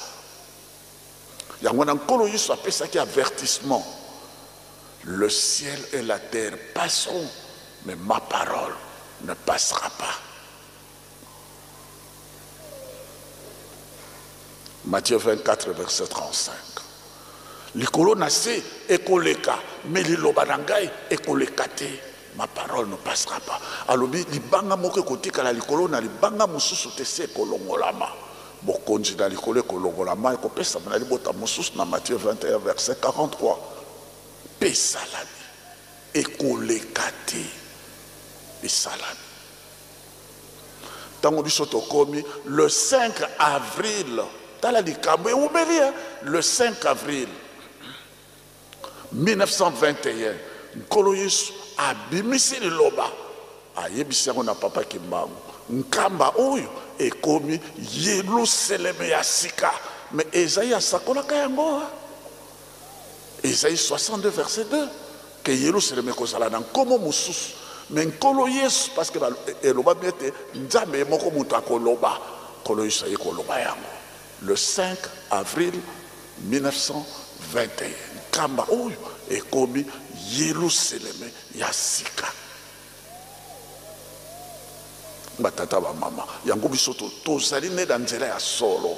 S4: Yango na nkolo Yesu apesaki avertissement. Le ciel et la terre passeront, mais ma parole ne passera pas. Matthieu 24 verset 35. Likolo na se ekoleka, mais liloba na ngai ekoleka te. Ma parole ne passera pas. Alobi libanga moko kotika la likolo na libanga mususu te se kolongolama. Bokonzi na likolo kolongolama ekopesa na libota mususu na Matthieu 21 verset 43. Pesalami ekolekate pesalami. Tango biso tokomi le 5 avril tala likambo eumeli le 5 avril 1921 nkolo Yesu abimisi liloba ayebisi yango na papa Kimbangu nkamba oyo ekomi Yerusaleme ya sika. Mais Esaïe asakolaka yango. Esaïe 62 verset 2 que Yerusaleme kozala na nkomo mosusu. Mais nkolo Yesu parce que eloba biete Nzambe moko mutu akoloba nkolo Yesu aye koloba yango le 5 avril 1921 nkamba oyo ekomi Yerusaleme ya sika. Batata ba mama yango biso tozali ne na nzela ya solo.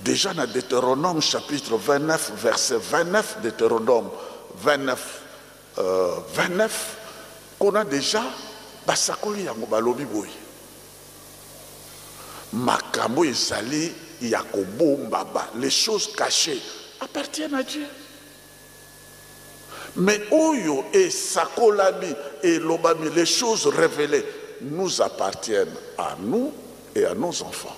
S4: Déjà dans Deutéronome chapitre 29 verset 29, Deutéronome 29 29 qu'on a déjà basakoli yango balobi boy makambo ezali Yakobo Mbaba, les choses cachées appartiennent à Dieu. Mais Oyo et Sakolami et Lobami, les choses révélées nous appartiennent à nous et à nos enfants.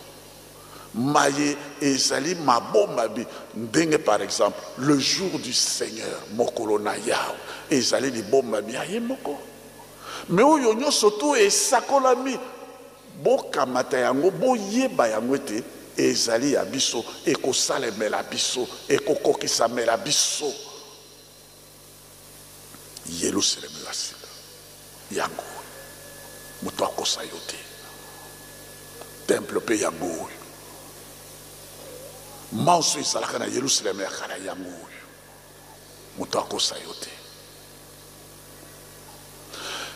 S4: Maye et Zali Mabombabi, Ndenge par exemple, le jour du Seigneur, Mokolo Nayao, et Zali li Bombabi, Aye Moko. Mais Oyo Nyo Soto et Sakolami, bokamata yango boyeba yango ete ezali ya biso ekosalemela biso ekokokisamela biso Yerusalemu ya sika yango moto akosa yo te temple mpe yango oyo mauso ezalaka na Yerusalemu ya kala yango oyo moto akosa yo te.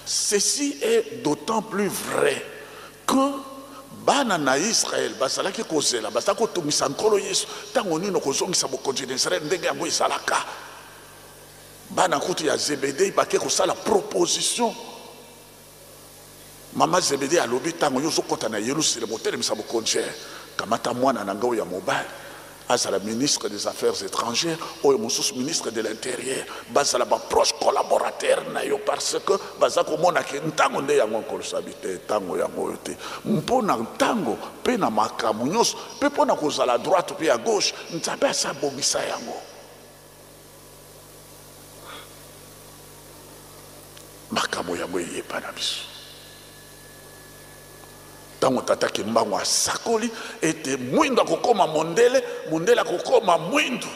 S4: Ceci est d'autant plus vrai que bana na Israël bazalaki kozela bazalaki kotungisa nkolo Yesu ntango nino kozongisa bokonzi na Israël ndenge yango ezalaka. Bana kutu ya Zebede bake kosala proposition. Mama Zebede alobi ntango yozokota na Yerusalemu otelemisa bokonzi kamata mwana na ngao ya mobali azala ministre des Affaires étrangères ou mosusu ministre de l'Intérieur bazala ba proche collaborateur na yo parce que baza komona ke ntango nde yango kolosabite ntango yango yote mpona ntango pe na makamu nyonso pe pona kozala droite pe à gauche nzambe asabongisa yango. Makamu yango yepa na biso tango tataki mbango asakoli ete mwindo akokoma mondele mondele akokoma mwindo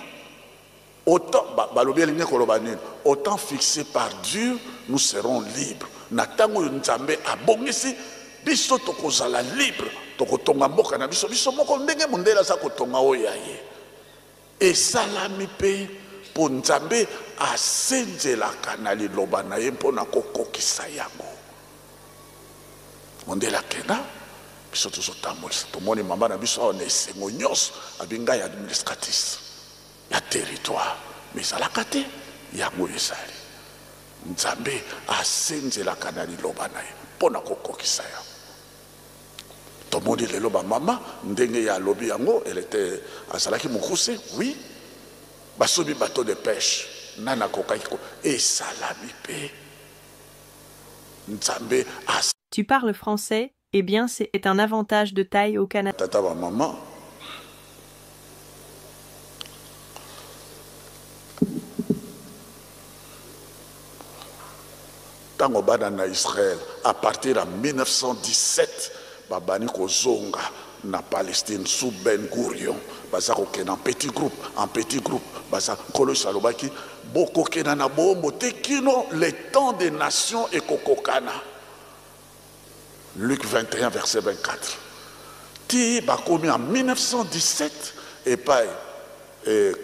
S4: autant balobi elingi koloba nini autant fixé par Dieu nous serons libres na tango nzambe abongisi biso tokozala libre tokotonga mboka na biso biso moko ndenge mondele aza kotonga oyo ya ye esalami mpe mpo nzambe asenzelaka na liloba na ye mpona kokokisa yango mondele akenda biso tozotambolisa tomoni mama na biso awa na esengo nyonso abingai administratrice ya territoire mais ezalaka te yango ezali nzambe asenzelaka na liloba na ye mpona kokokisa yango. Tomoni lelo bamama ndenge ya alobi yango elete azalaki mokuse oui basobi bateau de pêche nana kokaki ko esalami mpe nzambe as.
S5: Tu parles français? Eh bien, c'est un avantage de taille au Canada.
S4: Tata wa maman. Tango bana na Israël, à partir de 1917, babani kozonga na Palestine sous Ben Gurion, baza kokena en petit groupe, baza kolo salobaki boko kena na bombo tekino le temps des nations et kokokana. Luc 21, verset 24. Ti bakomi en 1917 et pas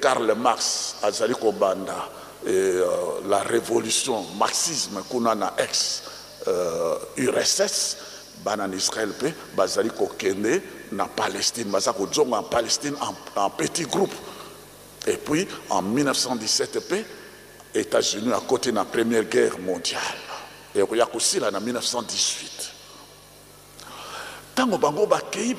S4: Karl Marx azali kobanda la révolution marxisme kuna na ex URSS bana en Israël pe bazali kokende na Palestine baza kozonga en Palestine en petit groupe et puis en 1917 pe États-Unis à côté de la première guerre mondiale et il y a aussi là en 1918. Tango bango bakei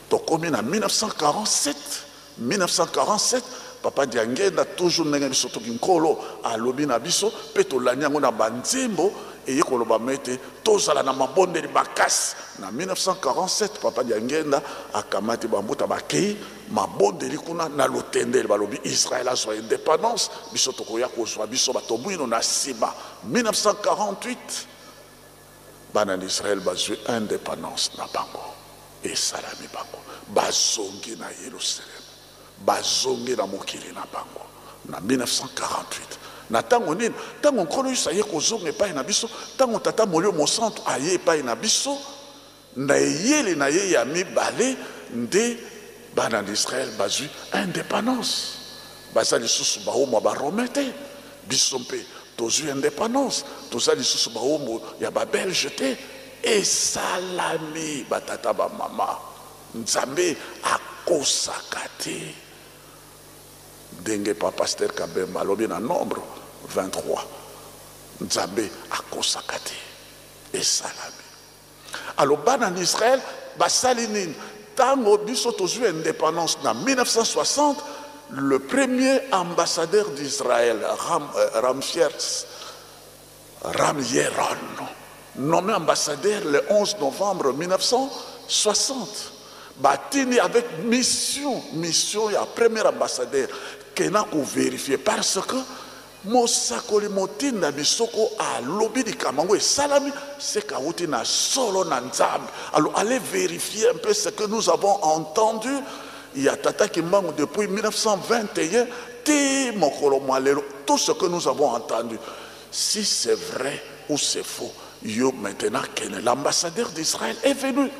S4: tokomi na 1947 papa Diangenda toujours ndenge biso tokinkolo alobi na biso pe tolani yango na banzembo eye koloba mete tozala na mabondeli bakasi na 1947 papa Diangenda akamati bambuta bakei mabondeli kuna na lotendeli balobi Israël azwa indépendance biso tokoya kozwa biso bato mwino na nsima 1948 bana d'Israël bazwi indépendance na bango et salami bango bazongi na Yerusalem bazongi na mokili na bango na 1948 na tango nini tango nkolo yusa ye kozonga epai na biso tango tata molio mosantu aye epai na biso na eyele na ye ya mibale nde bana d'Israël bazwi indépendance baza lisusu baomwa barome te biso mpe tozwi indépendance toza lisusu baombo ya babelge te esalami batata bamama nzambe akosaka te ndenge pa Pasteur Kabemba alobi na Nombre 23 nzambe akosaka te esalami. Alors bana en Israël basali nini tango biso tozwi indépendance na 1960 le premier ambassadeur d'Israël, Ramyeron, nommé ambassadeur le 11 novembre 1960. Batini avec mission, et premier ambassadeur, qui n'a qu'à vérifier parce que mosakoli motinda bisoko alobi likambo esalami c'est kauti na solo na nzambe. Alors allez vérifier un peu ce que nous avons entendu. Il y a Tata Kimbangu depuis 1921 tout ce que nous avons entendu, si c'est vrai ou c'est faux, yo maintenant l'ambassadeur d'Israël est venu.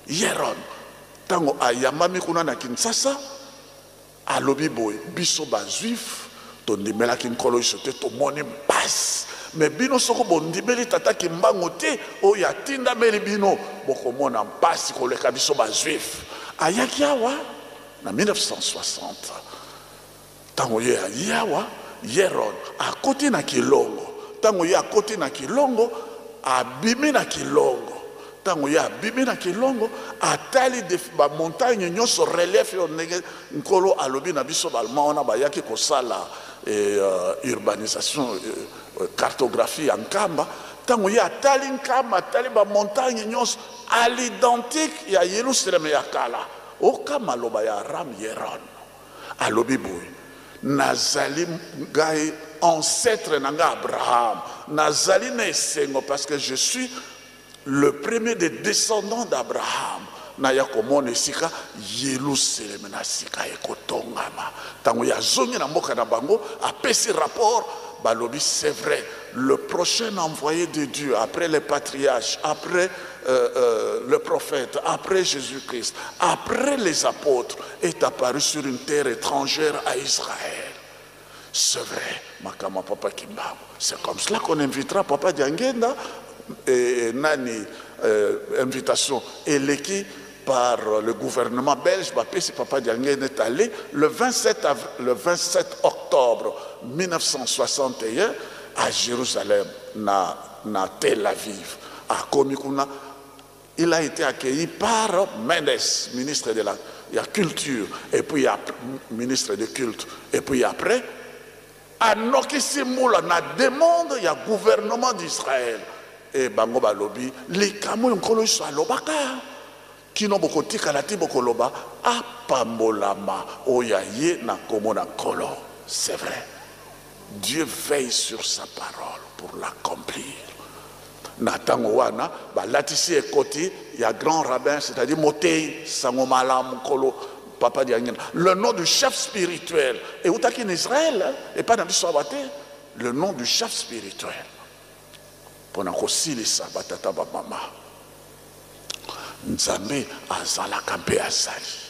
S4: Yeron, tango ayamami kuna na Kinshasa, alobi boy, biso ba juif, to ndimela kinkolo isote to moni passe. Mais bino soko bondimeli Tata Kimbangu te, o ya tinda meli bino, boko mona passe koleka biso ba juif. Ayaki awa na 1960. Tango ye yawa Yeron a côté na Kilongo. Tango ye a côté na Kilongo, abimi na Kilongo. Tango ye abimi na Kilongo, atali de ba montagne nyonso relief yo nege nkolo alobi na biso balma ona bayaki kosala urbanisation cartographie en Kamba. Tango ye atali Nkamba, atali ba montagne nyonso à l'identique ya Yerusalem ya kala. Oka maloba ya Ram Yeron. Alobi boy. Nazali gai ancêtre nanga Abraham. Nazali nesengo parce que je suis le premier des descendants d'Abraham. Naya komone sika Yerusalem na sika ekotongama. Tango ya zongi na mboka na bango apesi rapport balobi c'est vrai. Le prochain envoyé de Dieu après les patriarches, après le prophète, après Jésus-Christ, après les apôtres, est apparu sur une terre étrangère à Israël. C'est vrai, Makama Papa Kimbangu. C'est comme cela qu'on invitera Papa Diangenda et Nani, invitation éleki par le gouvernement belge. Papa Diangenda est allé le 27 octobre 1961 à Jérusalem, na Tel Aviv, à Komikuna. Il a été accueilli par Mendes, ministre de la culture, et puis ministre de culte. Et puis après, à Nokisimula, na demande, il y a gouvernement d'Israël. Et Bango Balobi, les Kamou Nkolo Salobaka, qui n'ont beaucoup de Kalati Bokoloba, à Pambolama, Oyaye na Komona Kolo. C'est vrai. Dieu veille sur sa parole pour l'accomplir. Natango wana balatisi ekoti ya grand rabbin, c'est-à-dire Motei Sangomala Mukolo Papa Diangena, le nom du chef spirituel. Et où en Israël et pas dans l'histoire, le nom du chef spirituel. Pendant qu'aussi ça batata ba mama. Nzambe azala kampe azali.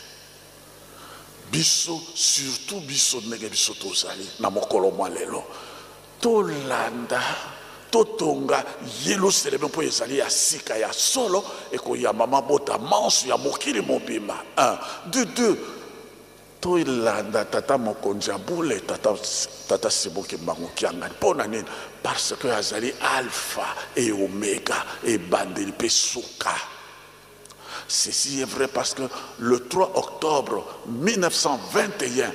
S4: Biso surtout biso nege biso tozali na mokolo mwa lelo. Tolanda totonga Yerusalem po ezali ya sika ya solo eko ya mama bota manso ya mokili mobima. 1 2 toilanda tata mokonzi abule tata Seboke Mbangu Kiangani pona nini parce que azali alpha et oméga et bandeli pe suka. Ceci est vrai parce que le 3 octobre 1921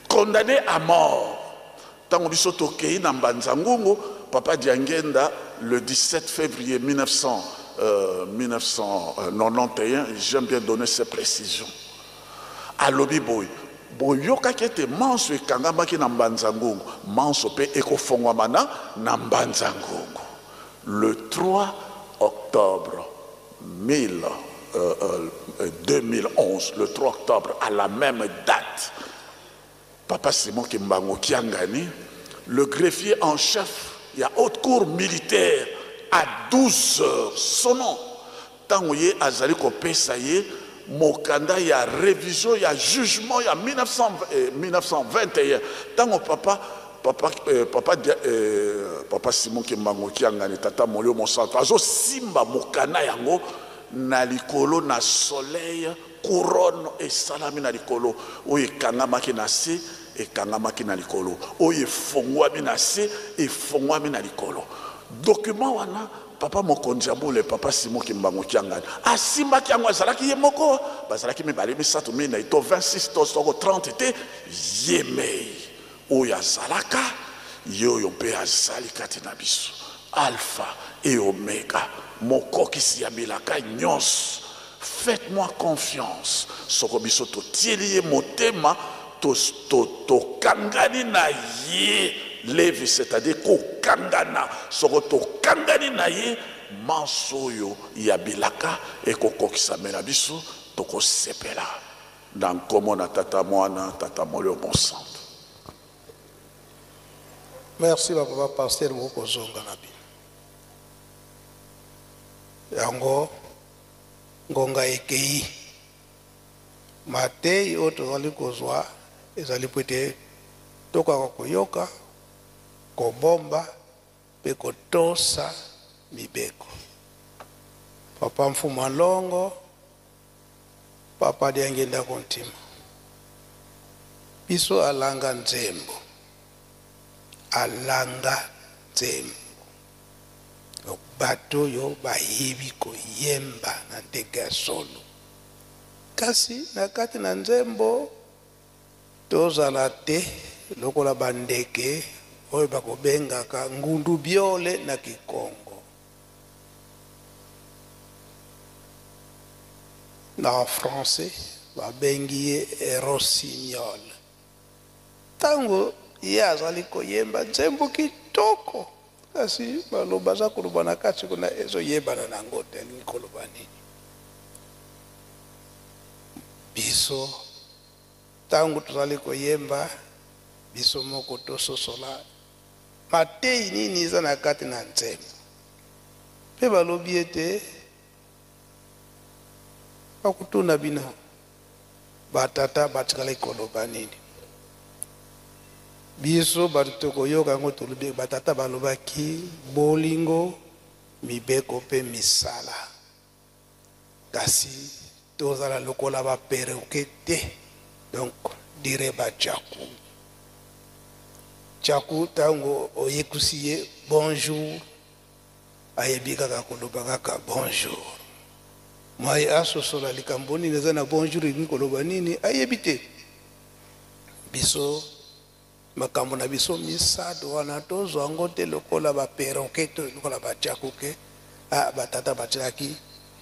S4: condamné à mort tango biso tokei na Mbanzangungu Papa Diangenda, le 17 février 1991, j'aime bien donner ces précisions. À Lobiboy, boyoka kete manso ekangama ki na Mbanzangungu, manso pe ekofongwamana na Mbanzangungu. Le 3 octobre 2011, le 3 octobre, à la même date, Papa Simon Kimbangu Kiangani, le greffier en chef, il y a haute cour militaire à 12 heures. Son nom, Tangoye Azali Kopesaye, Mokanda, il y a révision, il y a jugement, il y a 1921. Tango Papa Simon Kimbangu Kiangani, Tata Molio Monsanto, Azo Simba Mokana Yango, Nalikolo na soleil, couronne et salami Nalikolo, Oye Kangamaki Nasi. Et kangamaki na likolo oye fongwami na se et fongwami na likolo document wana papa mokonzi abule Papa Simon Kimbangu Kiangani asimba kiango azalaki ye moko bazalaki mibale misato mina ito 26 to 30 te yemei oya zalaka yoyo mpe azali kati na biso alpha et oméga mokokisi ya bilaka nyonso. Faites-moi confiance soko biso totieli ye motema to kangani na ye levi, c'est-à-dire kokangana soko tokangani na ye mansoyo ya bilaka ekokokisa mela biso tokosepela dans kombo na tata mwana tata molio bon sang.
S1: Merci papa pasteur moko zonga na bino yango ngonga ekei matei oyo tozali kozwa ezali po ete tokaka koyoka kobomba mpe kotosa mibeko. Papa mfuma longo papa diangenda kontima biso alanga nzembo bato yo bayebi koyemba na ndenge ya solo kasi na kati na nzembo tozala te lokola bandeke oyo bakobengaka ngundu biole na Kikongo. Na français babengi ye rossignol. Tango ye azali koyemba nzembo kitoko kasi baloba za koloba na kati kuna ezoyebana nango te alingi koloba nini. Biso tango tozali koyemba biso moko tososola matei nini eza na kati na nzembo mpe balobi ete bakutuna bino batata batikali koloba nini. Biso bato tokoyoka yango tolobi batata balobaki bolingo mibeko mpe misala kasi tozala lokola bapereuke te donc dire bajaku jaku tango oyekusi ye bonjour ayebi kaka koloba kaka bonjour moi asosola likambo nini eza na bonjour elingi koloba nini ayebi te. Biso makambo na biso misado wana tozwa yango te lokola bapereuke to lokola bajaku ke batata batikaki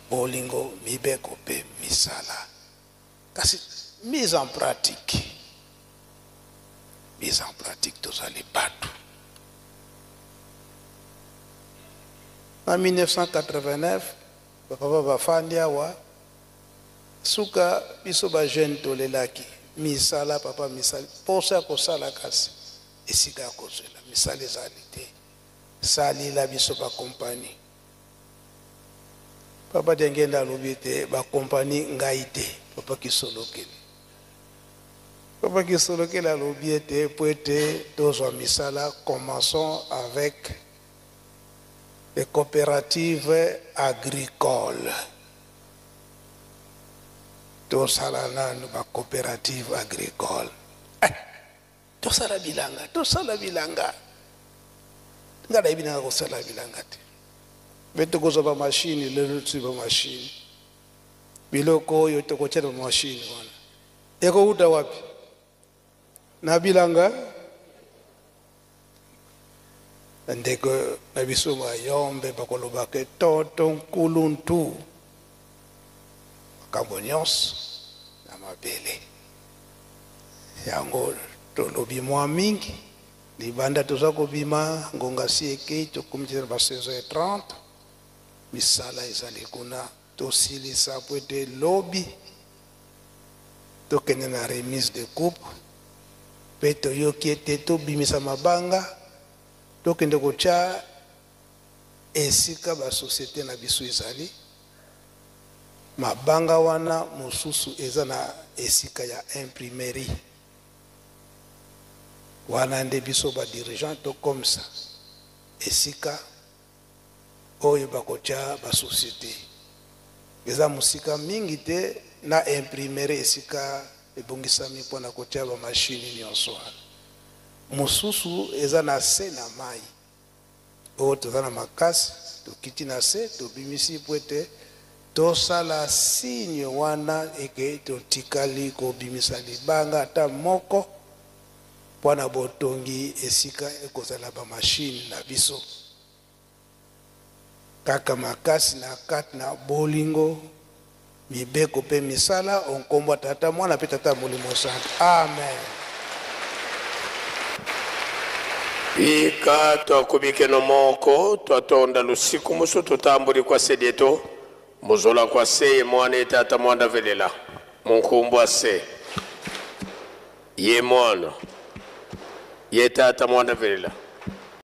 S1: bolingo mibeko mpe misala kasi mise en pratique tozali bato. En 1989 bapapa bafandi awa suka biso bajeune tolelaki misala papa misala posa ya kosala kasi esika ya kozwela misala ezali te salila biso bakompani. Papa diangenda alobi te bakompani ngai te papa kisolokeli. Papa kisolokeli alobi ete po ete tozwa misala commençons avec les coopératives agricoles. Tosala nanu ba coopérative agricole. Tosala bilanga. Ngada ibina kosala bilanga te. Beto kozo ba machine lelo tsi ba machine. Biloko yo to kochela ba machine wana. Eko uta wapi? Na bilanga ndeko na bisuma yombe bakoloba ke toto nkuluntu Kabonyos na mabele yango tolobi mwa mingi libanda toza kobima ngonga sieke tokumtira ba 16h30 misala ezali kuna tosilisa po ete lobi tokende na remise de coupe mpe toyoki ete tobimisa mabanga tokende kotya esika basosiete na biso ezali mabanga wana mosusu eza na esika ya imprimerie wana nde biso badirigant to comme ça esika oyo bakotya basosiete eza mosika mingi te na imprimerie esika ebongisami mpona kotya bamashini nyonso wana mosusu eza na se na mai oyo toza na makasi tokiti na se tobimisi po ete tosala signe wana eke totikali kobimisa libanga ata moko mpona botongi esika ekozala bamashine na biso kaka makasi na kati na bolingo mibeko mpe misala onkombo tata mwana mpe tata molimo santo amen.
S6: Ika twakubike no moko twatonda lusiku musu tutambuli kwa sedieto muzola kwa seye mwana tata mwanda velela munkumbwa se ye mwana ye tata mwanda velela